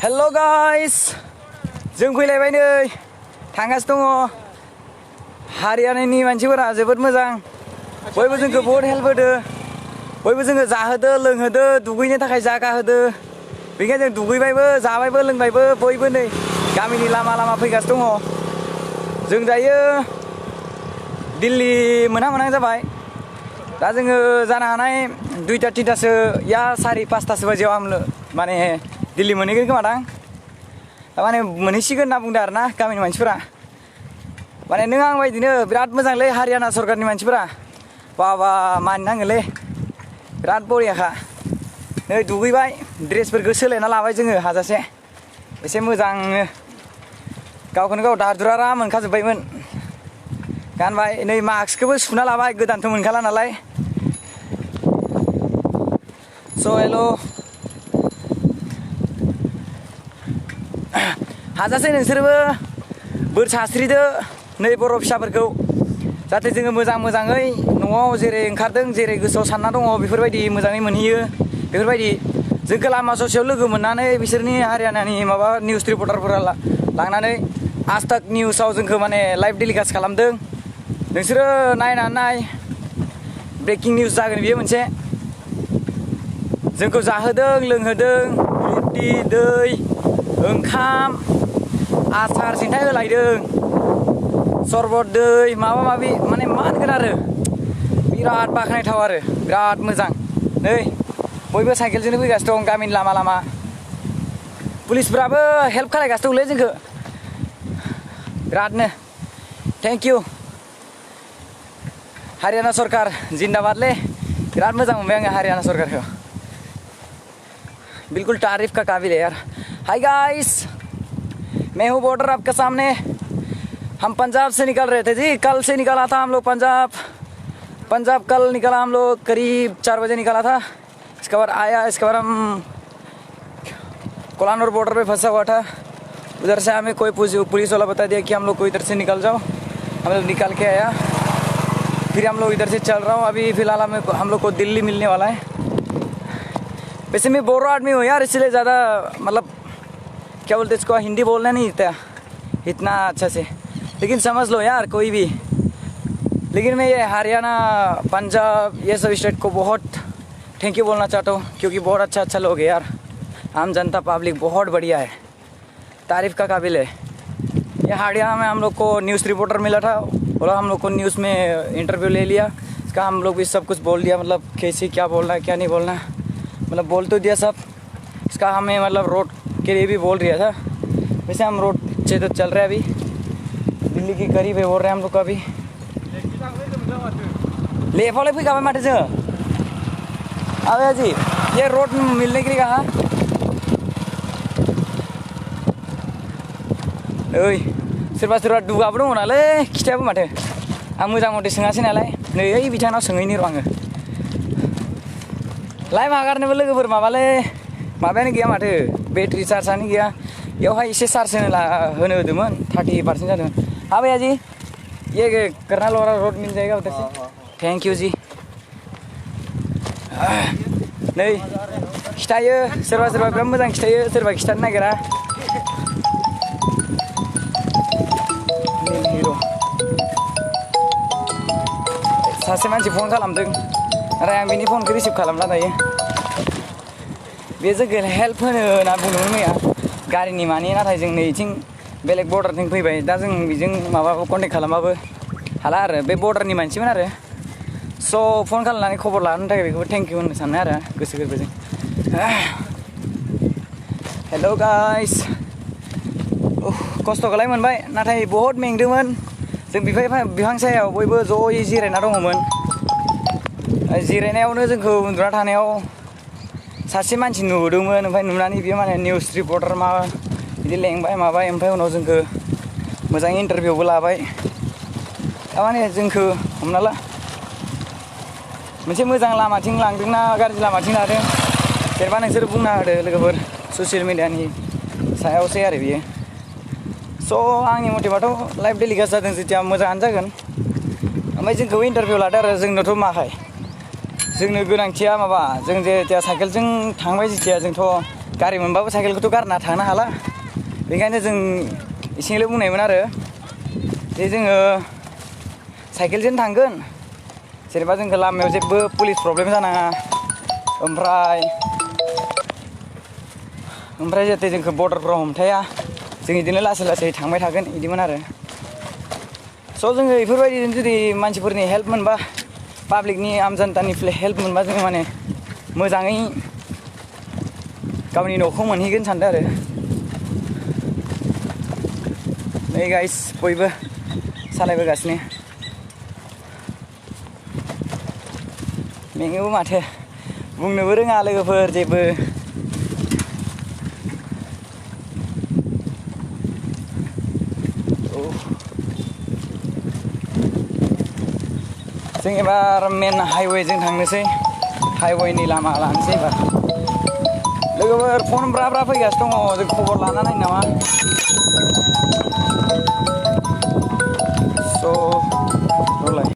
hello guys जों फैलायबाय नै थांगासिनो दङ हारियानानि मानसिफोरा जोबोद मोजां बयबो जोंखौ बहुत हेल्प होदो बयबो जोंखौ जाहोदो लोंहोदो दुगैनो थाखाय जागा होदो बेनिखायनो जों दुगैबायबो जाबायबो लोंबायबो बयबो नै गामिनि लामा लामा फैगासिनो दङ जों दायो दिल्ली मोनहां जाबाय दा जोङो जानो हानाय 2-3 या 4-5 बाजियाव आं माने दिल्ली मोनहैगोन खोमा दां माने मोनहैसिगोन होनना बुंदों आरो ना गामिनि मानसिफोरा माने नों आं बायदिनो बिराद मोजांलै हारियाना सरकारनि मानसिफोरा बा मानिनांगोनलै बिराद बरियाखा नै दुगैबाय ड्रेसफोरखौ सोलायना लाबाय जोङो हाजासे एसे मोजांनो गावखौनो गाव दादुरारा मोनखाजोब्बायमोन गानबाय नै मास्कखौबो सुना लाबाय गोदानथ' मोनखाला नालाय स' हेल' हाजासे नोंसोरबो बोर सास्रिदो नै बर' फिसाफोरखौ जाहाथे जोङो मोजाङै न'आव जेरै ओंखारदों जेरै गोसोआव सानना दङ बेफोरबायदि मोजाङै मोनहैयो बेफोरबायदि जोंखौ लामा ससेयाव लोगो मोननानै बिसोरनि हारियानानि माबा निउस रिपर्टारफोरा लांनानै आज तक निउसाव जोंखौ माने लाइभ टेलिकास्ट खालामदों नोंसोरो नायनानै नाय ब्रेकिं निउस जागोन बियो मोनसे जोंखौ जाहोदों लोंहोदों रुटि दै ओंखाम आसार सिन्थाय होलायदों सरबत दै माबा माबि माने मा होनगोन आरो बिराद बाख्नायथाव आरो बिराद मोजां नै बयबो साइकेलजोंनो फैगासिनो दं गामिनि लामा लामा पुलिसफ्राबो हेल्प खालायगासिनो दंलै जोंखौ बिरादनो थेंक इउ हारियाना सरकार जिन्दाबादले बिराद मोजां मोनबाय आङो हारियाना सरकारखौ बिल्कुल तारीफ का काबिल है यार हाय गाइस मैं हूँ बॉर्डर आपके सामने हम पंजाब से निकल रहे थे जी कल से निकला था हम लोग पंजाब कल निकला हम लोग करीब 4 बजे निकला था इसके बाद आया इसके बाद हम कोलानूर बॉर्डर पे फंसा हुआ था उधर से हमें कोई पुलिस वाला बता दिया कि हम लोग को इधर से निकल जाओ हम लोग निकल के आया फिर हम लोग इधर से चल रहा हूँ अभी फ़िलहाल हम लोग को दिल्ली मिलने वाला है वैसे मैं बोरो आदमी हूँ यार इसलिए ज़्यादा मतलब क्या बोलते इसको हिंदी बोलना नहीं आता इतना अच्छा से लेकिन समझ लो यार कोई भी लेकिन मैं ये हरियाणा पंजाब ये सब स्टेट को बहुत थैंक यू बोलना चाहता हूँ क्योंकि बहुत अच्छा लोग है यार आम जनता पब्लिक बहुत बढ़िया है तारीफ़ का काबिल है ये हरियाणा में हम लोग को न्यूज़ रिपोर्टर मिला था बोला हम लोग को न्यूज़ में इंटरव्यू ले लिया इसका हम लोग भी सब कुछ बोल दिया मतलब कैसे क्या बोलना है क्या नहीं बोलना है मतलब बोल तो दिया सब इसका हमें मतलब रोड के लिए भी बोल दिया था वैसे हम रोड से तो चल रहे हैं अभी दिल्ली के करीब है बोल रहे हैं हम लोग को अभी ले फॉलो भी कहाँ माटे से अबे जी ये रोड मिलने के लिए कहाँ ओइ सोरबा दुगाबो दङ नालाय खिथायाबो माथो आं मोजां मथे सोङासै नालाय नै ओइ बिथांनाव सोंहैनि र' आङो लाइभ हगारनोबो लोगोफोर माबालै माबायानो गैया माथो बेटारि चार्जआनो गैया बेयावहाय एसे चार्ज होनो होदोंमोन 30% जादोंमोन हाँ भैया जी ये करनाल वाला रोड मिल जाएगा उधर से थैंक यू जी नै खिथायो सोरबा बिराद मोजां खिथायो सोरबा खिथानो नागिरा सासे मानसि फन खालामदों नाथाय आं बिनि फनखौ रिसिभ खालामला दायो बे जोंखौ हेल्प होनो होनना बुंदोंमोन मैया गारिनि मानि नाथाय जों नैथिं बेलेग बर्डारथिं फैबाय दा जों बेजों माबाखौ कन्टेक्ट खालामाबो हाला आरो बे बर्डारनि मानसिमोन आरो स' फन खालामनानै खबर लानो थाखाय बेखौबो थेंक इउ होननो सानो आरो गोसो गोरबोजों हेल' गाइस खस्थ'खौलाय मोनबाय नाथाय बहुद मेंदोंमोन जों बिफां सायाव बयबो ज'यै जिरायना दङमोन जिरायनायावनो जोंखौ उन्दुना थानायाव सासे मानसि नुदोंमोन ओमफ्राय नुनानै बियो माने निउस रिपर्टार मा बिदि लेंबाय माबाय ओमफ्राय उनाव जोंखौ मोजाङै इन्टारभिउबो लाबाय थारमाने जोंखौ हमना ला मोनसे मोजां लामाथिं लांदोंना गाज्रि लामाथिं लादों जेनेबा नोंसोर बुंना होदो लोगोफोर ससियेल मिडियानि सायावसै आरो बियो स' आंनि मथेबाथ' लाइभ टेलिकास्ट जादों जेथिया मोजाङानो जागोन ओमफ्राय जोंखौ इन्टारभिउ लादो आरो जोंनोथ' माखाय जोंनो गोनांथिया माबा जों जेथिया साइकेलजों थांबाय जेथिया जोंथ' गारि मोनबाबो साइकेलखौथ' गारना थांनो हाला बेनिखायनो जों इसेल' बुंनायमोन आरो जे जोङो साइकेलजों थांगोन जेनेबा जोंखौ लामायाव जेबो पुलिस प्रब्लेम जानाङा ओमफ्राय जाहाथे जोंखौ बर्डारफ्राव हमथाया जों बिदिनो लासै लासै थांबाय थागोन बिदिमोन आरो स' जोङो बेफोरबायदिजों जुदि मानसिफोरनि हेल्प मोनबा पाब्लिकनि आमजनतानिफ्राय हेल्प मोनबा जोङो माने मोजाङै गावनि न'खौ मोनहैगोन सानदों आरो नै गाइस बयबो सालायबोगासिनो मेङोबो माथो बुंनोबो रोङा लोगोफोर जेबो जों एबार मेन हाइवेजों थांनोसै हाइवेनि लामा लानोसै एबार लोगोफोर फन ब्रा ब्रा फैगासिनो दङ जों खबर लाना नायनो नामा